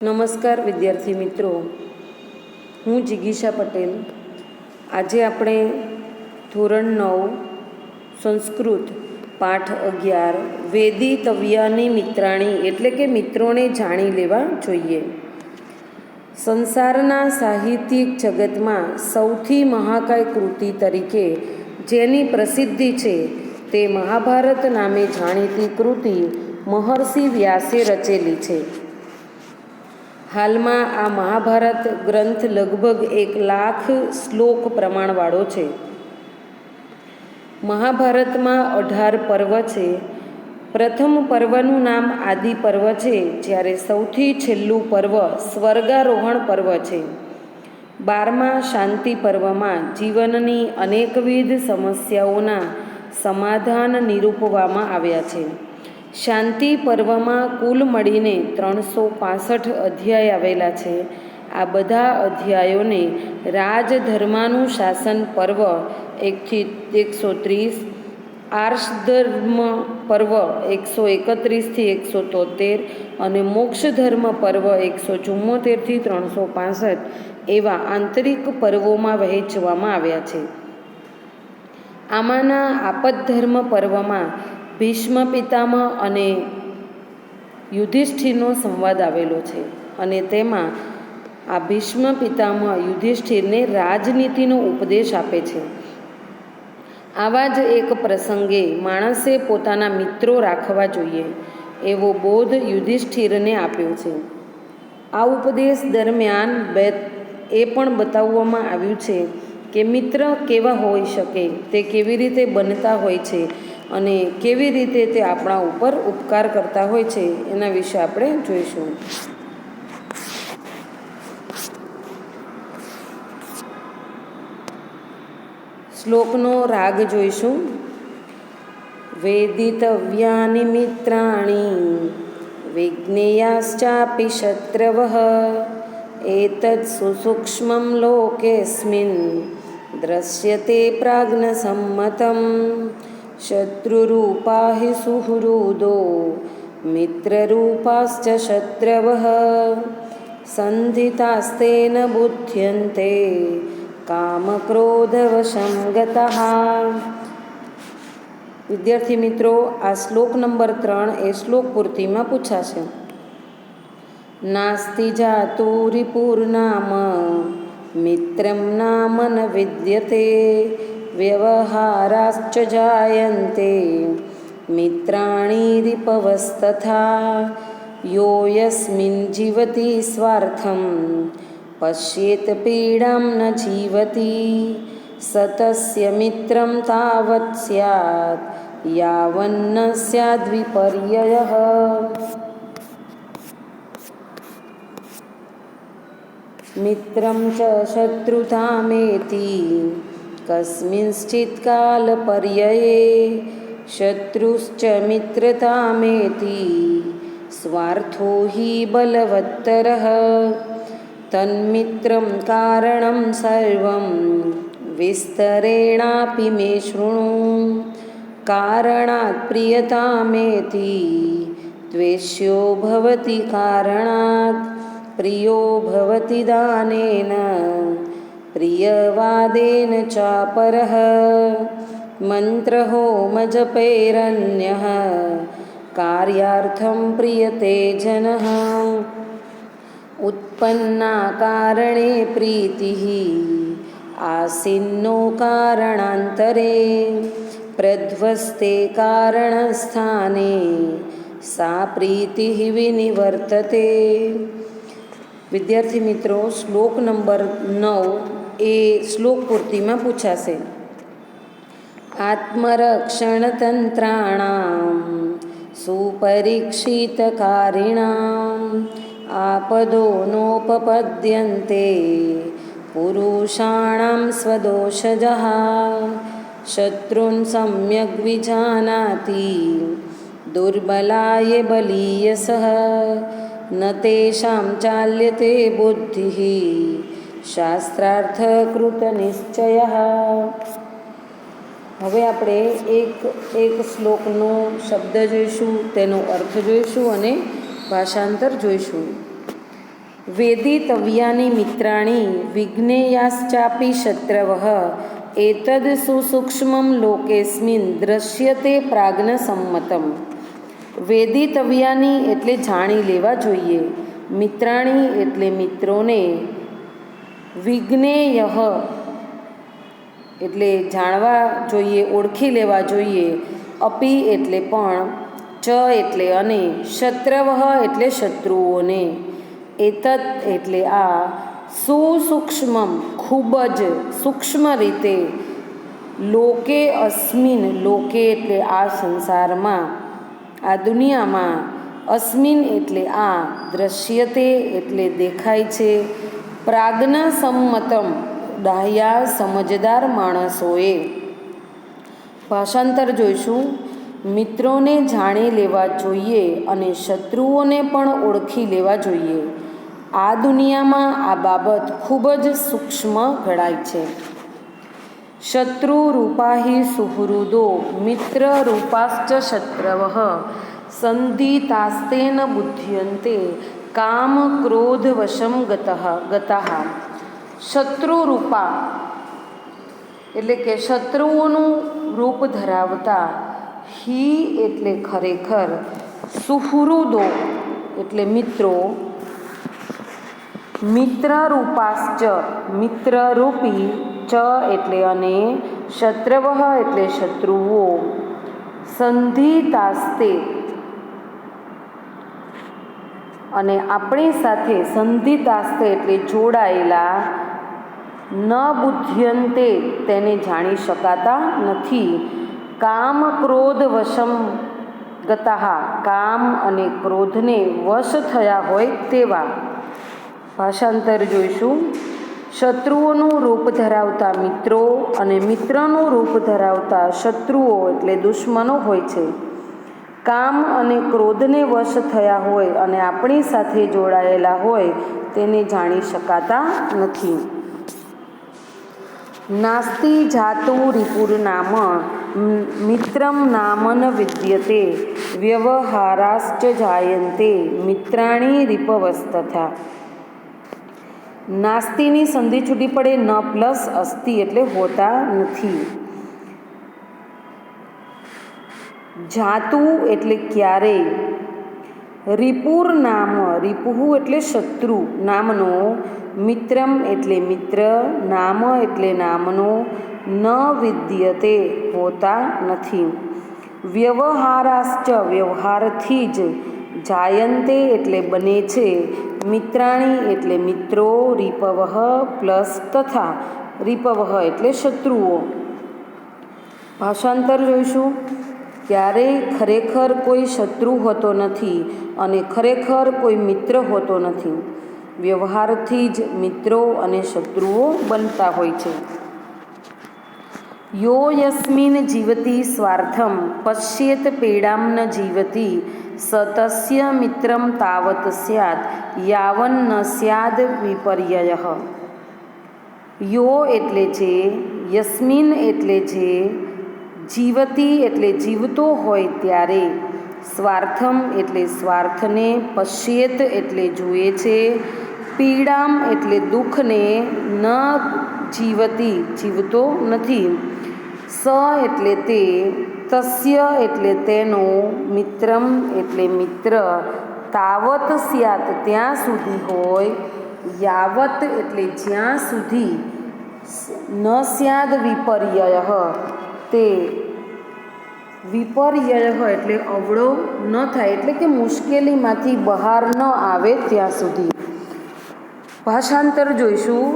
નમસ્કાર વિદ્યાર્થી મિત્રો, હું જિગીષા પટેલ. આજે આપણે ધોરણ 9 સંસ્કૃત પાઠ 11 વેદિતવ્યાની મિત્રાણી એટલે કે મિત્રોને જાણી લેવા જોઈએ. સંસારના સાહિત્યિક જગતમાં સૌથી મહાકાય કૃતિ તરીકે જેની પ્રસિદ્ધિ છે તે મહાભારત નામે જાણીતી કૃતિ મહર્ષિ વ્યાસે રચેલી છે. હાલમાં આ મહાભારત ગ્રંથ લગભગ 1,00,000 શ્લોક પ્રમાણવાળો છે. મહાભારતમાં 18 પર્વ છે. પ્રથમ પર્વનું નામ આદિ પર્વ છે, જ્યારે સૌથી છેલ્લું પર્વ સ્વર્ગારોહણ પર્વ છે. 12મા શાંતિ પર્વમાં જીવનની અનેકવિધ સમસ્યાઓના સમાધાન નિરૂપવામાં આવ્યા છે. શાંતિ પર્વમાં કુલ મળીને 365 અધ્યાય આવેલા છે. આ બધા અધ્યાયોને રાજધર્માનુશાસન પર્વ 1 થી 130, આર્ષધર્મ પર્વ 131 થી 173 અને મોક્ષધર્મ પર્વ 174 થી 365 એવા આંતરિક પર્વોમાં વહેંચવામાં આવ્યા છે. આમાંના આપદ્ધર્મ પર્વમાં ભીષ્મ પિતામહ અને યુધિષ્ઠિરનો સંવાદ આવેલો છે અને તેમાં આ ભીષ્મ પિતામહ યુધિષ્ઠિરને રાજનીતિનો ઉપદેશ આપે છે. આવા જ એક પ્રસંગે માણસે પોતાના મિત્રો રાખવા જોઈએ એવો બોધ યુધિષ્ઠિરને આપ્યો છે. આ ઉપદેશ દરમિયાન એ પણ બતાવવામાં આવ્યું છે કે મિત્ર કેવા હોઈ શકે, તે કેવી રીતે બનતા હોય છે અને કેવી રીતે તે આપણા ઉપર ઉપકાર કરતા હોય છે, એના વિશે આપણે જોઈશું. શ્લોકનો રાગ જોઈશું. વેદિતવ્યાનિ મિત્રાણી વિજ્ઞેયાશ્ચાપી શત્રવઃ એતદ સુસૂક્ષ્મં લોકેસ્મિન દ્રશ્યતે પ્રાજ્ઞસમ્મતં શત્રુરૂપા હિ સુહૃદો મિત્રરૂપાશ્ચ શત્રવઃ સંધિતાસ્તેન બુધ્યન્તે કામક્રોધવશં ગતઃ. વિદ્યાર્થી મિત્રો, આ શ્લોક નંબર 3 એ શ્લોક પૂર્તિમાં પૂછાશે. નાસ્તિ જાતુરિપુર્નામ મિત્રમ નામ ન વિદ્યતે વ્યવહારાશ્ચ જાયન્તે મિત્રાણી રિપવસ્તથા યો યસ્મિન જીવતિ સ્વાર્થમ પશ્યેત પીડામ ન જીવતિ સતસ્ય મિત્રમ તાવત સ્યાત યાવન્ન સ્યાદ્વિપર્યયઃ. મિત્રમ ચ શત્રુતામેતિ કસ્મિંશ્ચિત કાલપર્યયે શત્રુશ્ચ મિત્રતામેતિ સ્વાર્થો હિ બલવત્તરઃ તન્મિત્રં કારણં સર્વં વિસ્તરેણાપી મે શૃણુ કારણાत् પ્રિયતામેતિ દ્વેષ્યો ભવતિ કારણાत् પ્રિયો ભવતિ દાનેન પ્રિયવાદેન ચાપરઃ મંત્રહોમજપૈરન્યઃ કાર્યાર્થં પ્રિયતે જનઃ ઉત્પન્ના કારણે પ્રીતિઃ આસીન્નો કારણાંતરે પ્રધ્વસ્તે કારણસ્થાને સા પ્રીતિઃ વિનિવર્તતે. વિદ્યાર્થી મિત્રો, શ્લોક નંબર 9 એ શ્લોક પૂર્તિમાં પૂછાશે. આત્મરક્ષણતંત્રાણાં સુપરીક્ષિતકારિણાં આપદો નોપપદ્યન્તે પુરુષાણાં સ્વદોષજઃ શત્રુન સમ્યગ્ વિજાનાતિ દુર્બલાય બલીયસઃ ન તેષાં ચાલ્યતે બુદ્ધિઃ શાસ્ત્રાર્થકૃત નિશ્ચયઃ. હવે આપણે એક શ્લોકનો શબ્દ જોઈશું, તેનો અર્થ જોઈશું અને ભાષાંતર જોઈશું. વેદિતવ્યાની મિત્રાણી વિજ્ઞેયાશ્ચાપી શત્રવઃ એતદ સુસૂક્ષ્મં લોકેસ્મિન દ્રશ્યતે પ્રાજ્ઞસમ્મતમ. વેદિતવ્યાની એટલે જાણી લેવા જોઈએ, મિત્રાણી એટલે મિત્રોને, વિજ્ઞેય એટલે જાણવા જોઈએ, ઓળખી લેવા જોઈએ, અપી એટલે પણ, ચ એટલે અને, શત્રવઃ એટલે શત્રુઓને, એતત એટલે આ, સુસૂક્ષ્મમ ખૂબ જ સૂક્ષ્મ રીતે, લોકે અસ્મિન લોકે એટલે આ સંસારમાં, આ દુનિયામાં, અસ્મિન એટલે આ, દ્રશ્યતે એટલે દેખાય છે, પ્રાજ્ઞસમ્મતમ ડાહ્યા સમજદાર માણસોએ. ભાષાંતર જોઈશું. મિત્રોને જાણી લેવા જોઈએ અને શત્રુઓને પણ ઓળખી લેવા જોઈએ. આ દુનિયામાં આ બાબત ખૂબ જ સૂક્ષ્મ ગણાય છે. શત્રુરૂપા હિ સુહૃદો મિત્રરૂપાશ્ચ શત્રવઃ સંધિતાસ્તેન બુધ્યન્તે કામ ક્રોધ વશમ ગતાઃ. શત્રુરૂપા એટલે કે શત્રુઓનું રૂપ ધરાવતા, હિ એટલે ખરેખર, સુહૃદો એટલે મિત્રો, મિત્રરૂપાશ્ચ મિત્રરૂપી, ચ એટલે અને, શત્રવઃ એટલે શત્રુઓ, સંધિતાસ્તે અને આપણી સાથે, સંધિતાસ્તે એટલે જોડાયેલા, ન બુધ્યન્તે તેને જાણી શકાતા નથી, કામ ક્રોધ વશમ ગતાઃ કામ અને ક્રોધને વશ થયા હોય તેવા. ભાષાંતર જોઈશું. શત્રુઓનું રૂપ ધરાવતા મિત્રો અને મિત્રનું રૂપ ધરાવતા શત્રુઓ એટલે દુશ્મનો હોય છે. કામ અને ક્રોધને વશ થયા હોય અને આપણી સાથે જોડાયેલા હોય તેને જાણી શકાતા નથી. નાસ્તિ જાતુ રિપુર્નામ મિત્રમ નામ ન વિદ્યતે વ્યવહારાશ્ચ જાયન્તે મિત્રાણી રિપવસ્તથા. નાસ્તિની સંધિ છૂટી પડે, ન પ્લસ અસ્તિ એટલે હોતા નથી. જાતુ એટલે ક્યારેય, રિપુર નામ રિપુઃ એટલે શત્રુ નામનો, મિત્રમ એટલે મિત્ર, નામ એટલે નામનો, ન વિદ્યતે હોતા નથી. વ્યવહારાશ્ચ વ્યવહારથી જ, જાયન્તે એટલે બને છે, મિત્રાણી એટલે મિત્રો, રિપવઃ પ્લસ તથા, રિપવઃ એટલે શત્રુઓ. ભાષાંતર જોઈશું. ક્યારેય ખરેખર કોઈ શત્રુ હોતો નથી અને ખરેખર કોઈ મિત્ર હોતો નથી. વ્યવહારથી જ મિત્રો અને શત્રુઓ બનતા હોય છે. યો યસ્મિન જીવતી સ્વાર્થમ પશ્યેત પીડામ ન જીવતી સ તસ્ય મિત્રમ તાવત સ્યાદ યાવન ન સ્યાદ વિપર્યયઃ. યો એટલે જે, યસ્મિન એટલે જે, જીવતી એટલે જીવતો હોય ત્યારે, સ્વાર્થમ એટલે સ્વાર્થને, પશ્યેત એટલે જુએ છે, પીડામ એટલે દુઃખને, ન જીવતી જીવતો નથી, સ એટલે તે, તસ્ય એટલે તેનો, મિત્રમ એટલે મિત્ર, તાવત સ્યાત ત્યાં સુધી હોય, યાવત એટલે જ્યાં સુધી, ન સ્યાદ વિપર્યયઃ તે, વિપર્યયઃ એટલે અવળો ન થાય એટલે કે મુશ્કેલીમાંથી બહાર ન આવે ત્યાં સુધી. ભાષાંતર જોઈશું.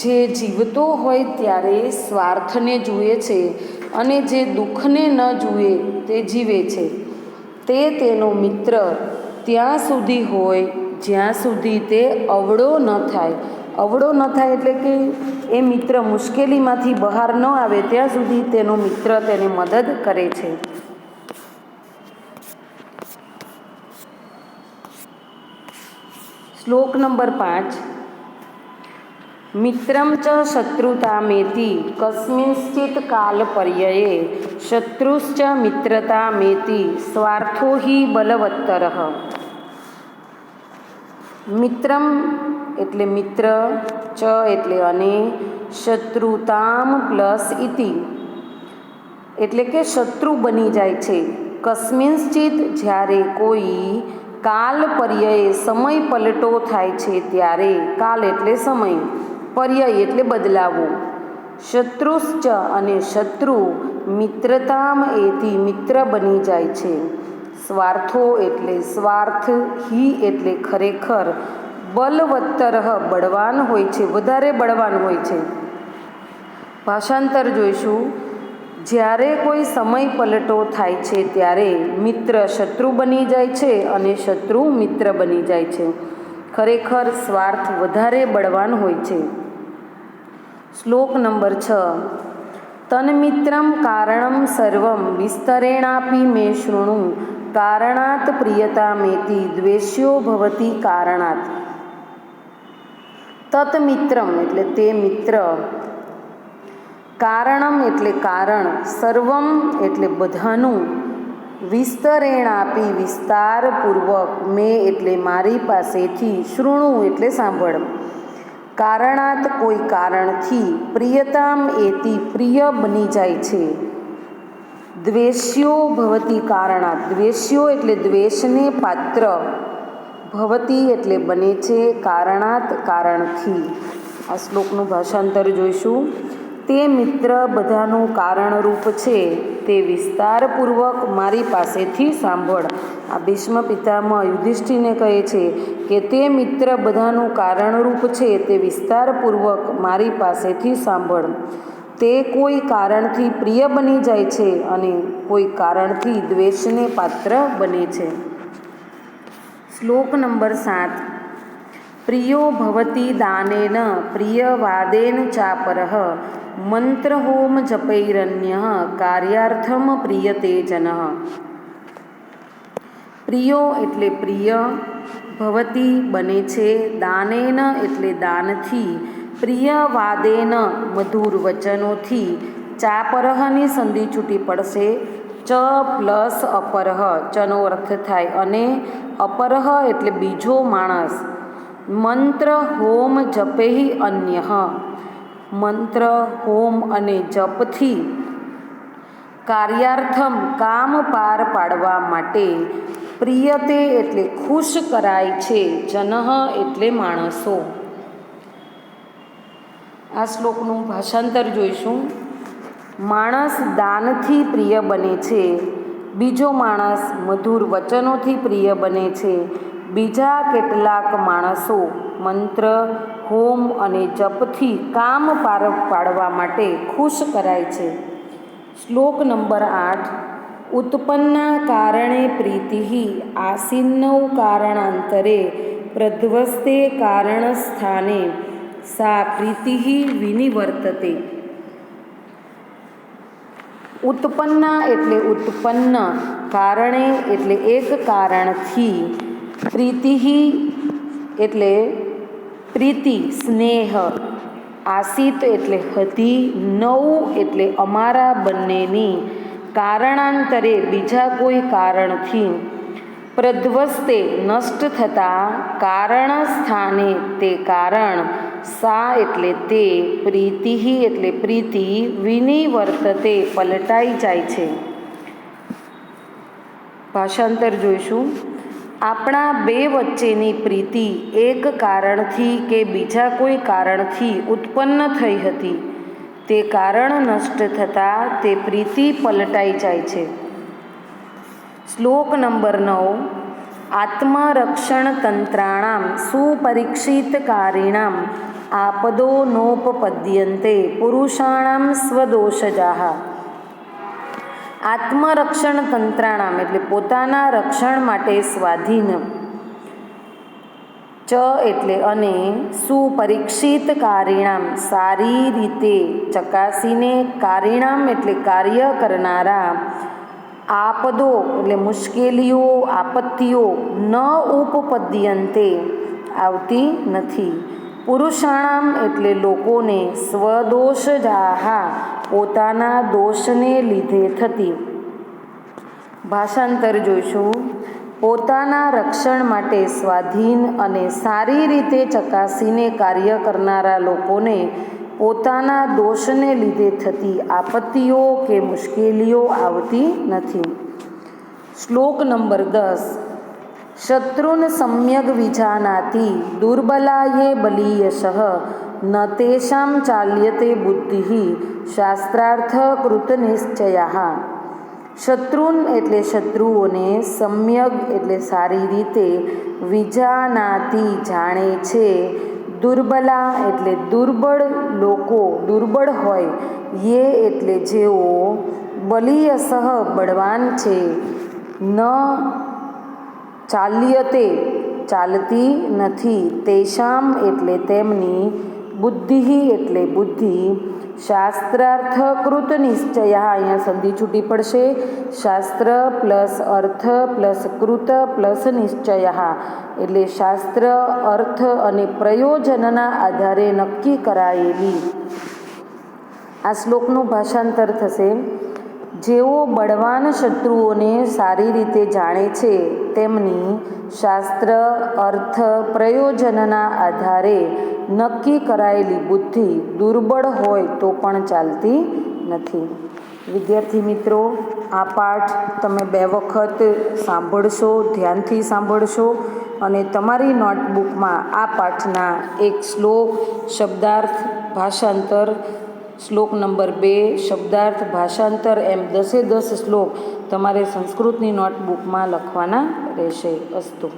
જે જીવતો હોય ત્યારે સ્વાર્થને જુએ છે અને જે દુઃખને ન જુએ તે જીવે છે, તે તેનો મિત્ર ત્યાં સુધી હોય જ્યાં સુધી તે અવળો ન થાય. અવળો ન થાય એટલે કે એ મિત્ર મુશ્કેલીમાંથી બહાર ન આવે ત્યાં સુધી તેનો મિત્ર તેને મદદ કરે છે. શ્લોક નંબર 5. મિત્રમ ચ શત્રુતામેતિ કસ્મિંશ્ચિત કાલપર્યયે શત્રુશ્ચ મિત્રતામેતિ સ્વાર્થો હિ બલવત્તરઃ. મિત્રમ એટલે મિત્ર, ચ એટલે અને, શત્રુતામ પ્લસ ઇતિ એટલે કે શત્રુ બની જાય છે. કસ્મિંશ્ચિત જ્યારે કોઈ કાલ પર્યયે સમય પલટો થાય છે ત્યારે, કાલ એટલે સમય, પર્યય એટલે બદલાવો. શત્રુશ્ચ અને શત્રુ મિત્રતામ એથી મિત્ર બની જાય છે. સ્વાર્થો એટલે સ્વાર્થ, હિ એટલે ખરેખર, બલવત્તરઃ બળવાન હોય છે, વધારે બળવાન હોય છે. ભાષાંતર જોઈશું. જ્યારે કોઈ સમય પલટો થાય છે ત્યારે મિત્ર શત્રુ બની જાય છે અને શત્રુ મિત્ર બની જાય છે. ખરેખર સ્વાર્થ વધારે બળવાન હોય છે. શ્લોક નંબર 6. તન્મિત્રમ કારણમ સર્વં વિસ્તરેણાપી મે શૃણુ કારણાત પ્રિયતામેતિ દ્વેષ્યો ભવતિ કારણાત. તત્મિત્રમ એટલે તે મિત્ર, કારણમ એટલે કારણ, સર્વમ એટલે બધાનું, વિસ્તરેણાપી વિસ્તારપૂર્વક, મે એટલે મારી પાસેથી, શૃણુ એટલે સાંભળ, કારણાત કોઈ કારણથી, પ્રિયતામ એતી પ્રિય બની જાય છે. દ્વેષ્યો ભવતી કારણાત, દ્વેષ્યો એટલે દ્વેષને પાત્ર, ભવતી એટલે બને છે, કારણાત કારણથી. આ શ્લોકનું ભાષાંતર જોઈશું. તે મિત્ર બધાનું કારણરૂપ છે, તે વિસ્તારપૂર્વક મારી પાસેથી સાંભળ. આ ભીષ્મ પિતામહ યુધિષ્ઠિરને કહે છે કે તે મિત્ર બધાનું કારણરૂપ છે, તે વિસ્તારપૂર્વક મારી પાસેથી સાંભળ. તે કોઈ કારણથી પ્રિય બની જાય છે અને કોઈ કારણથી દ્વેષને પાત્ર બને છે. શ્લોક નંબર 7. પ્રિયો ભવતી દાનેન પ્રિયવાદેન ચાપરઃ મંત્રહોમ જપૈરન્યઃ કાર્યાર્થમ પ્રિયતે જનઃ. પ્રિયો એટલે પ્રિય, ભવતી બને છે, દાનેન એટલે દાનથી, પ્રિયવાદેન મધુર વચનોથી, ચાપરહની સંધિ છૂટી પડશે, ચ પ્લસ અપરહ, ચનો અર્થ થાય અને, અપરહ એટલે બીજો માણસ, મંત્ર હોમ જપેહિ અન્યઃ, મંત્ર હોમ અને જપથી, કાર્યાર્થમ કામ પાર પાડવા માટે, પ્રિયતે એટલે ખુશ કરાય છે, જનઃ એટલે માણસો. આ શ્લોકનું ભાષાંતર જોઈશું. માણસ દાનથી પ્રિય બને છે, બીજો માણસ મધુર વચનોથી પ્રિય બને છે, બીજા કેટલાક માણસો મંત્ર, હોમ અને જપથી કામ પાર પાડવા માટે ખુશ કરાય છે. શ્લોક નંબર 8. ઉત્પન્ના કારણે પ્રીતિઃ આસીન્નૌ કારણાંતરે પ્રધ્વસ્તે કારણસ્થાને સા પ્રીતિઃ વિનિવર્તતે. ઉત્પન્ના એટલે ઉત્પન્ન, કારણે એટલે એક કારણથી, પ્રીતિઃ એટલે પ્રીતિ સ્નેહ, આસિત એટલે હતી, નૌ એટલે અમારા બંનેની, કારણાંતરે બીજા કોઈ કારણથી, પ્રધ્વસ્તે નષ્ટ થતાં, કારણ સ્થાને તે કારણ, સા એટલે તે, પ્રીતિઃ એટલે પ્રીતિ, વિનિવર્તતે પલટાઈ જાય છે. ભાષાંતર જોઈશું. આપણા બે વચ્ચેની પ્રીતિ એક કારણથી કે બીજા કોઈ કારણથી ઉત્પન્ન થઈ હતી, તે કારણ નષ્ટ થતાં તે પ્રીતિ પલટાઈ જાય છે. શ્લોક નંબર 9. આત્મરક્ષણ તંત્રાણામ સુપરીક્ષિતકારીણામ આપદો નોપપદ્યન્તે પુરુષાણામ સ્વદોષજાઃ. આત્મરક્ષણ તંત્રાણામ એટલે પોતાના રક્ષણ માટે સ્વાધીન, ચ એટલે અને, સુપરીક્ષિત કારીણામ સારી રીતે ચકાસીને, કારીણામ એટલે કાર્ય કરનારા, આપદો એટલે મુશ્કેલીઓ, આપત્તિઓ, ન ઉપપદ્યન્તે આવતી નથી, પુરુષાણામ એટલે લોકોને, સ્વદોષજાઃ પોતાના દોષને લીધે થતી. ભાષાંતર જોઈશું. પોતાના રક્ષણ માટે સ્વાધીન અને સારી રીતે ચકાસીને કાર્ય કરનારા લોકોને પોતાના દોષને લીધે થતી આપત્તિઓ કે મુશ્કેલીઓ આવતી નથી. શ્લોક નંબર 10. શત્રુન સમ્યગ વિજાનાતિ દુર્બલાયે બલીયશઃ ન તેષાં ચાલ્યતે બુદ્ધિ શાસ્ત્રાર્થ કૃત નિશ્ચયઃ. શત્રુન એટલે શત્રુઓને, સમ્યગ એટલે સારી રીતે, વિજાનાતિ જાણે છે, દુર્બલા એટલે દુર્બળ લોકો, દુર્બળ હોય, યે એટલે જેઓ, બલીયસઃ બળવાન છે, ન ચાલ્યતે ચાલતી નથી, તેષામ એટલે તેમની, બુદ્ધિ એટલે બુદ્ધિ, શાસ્ત્રાર્થ કૃત નિશ્ચય, અહીંયા સંધિ છૂટી પડશે, શાસ્ત્ર પ્લસ અર્થ પ્લસ કૃત પ્લસ નિશ્ચય એટલે શાસ્ત્ર, અર્થ અને પ્રયોજનના આધારે નક્કી કરાયેલી. આ શ્લોકનું ભાષાંતર થશે: જેઓ બળવાન શત્રુઓને સારી રીતે જાણે છે, તેમની શાસ્ત્ર, અર્થ, પ્રયોજનના આધારે નક્કી કરાયેલી બુદ્ધિ દુર્બળ હોય તો પણ ચાલતી નથી. વિદ્યાર્થી મિત્રો, આ પાઠ તમે 2 વખત સાંભળશો, ધ્યાનથી સાંભળશો અને તમારી નોટબુકમાં આ પાઠના એક શ્લોક, શબ્દાર્થ, ભાષાંતર, શ્લોક નંબર 2 શબ્દાર્થ, ભાષાંતર એમ 10 શ્લોક તમારે સંસ્કૃતની નોટબુકમાં લખવાના રહેશે. અસ્તુ.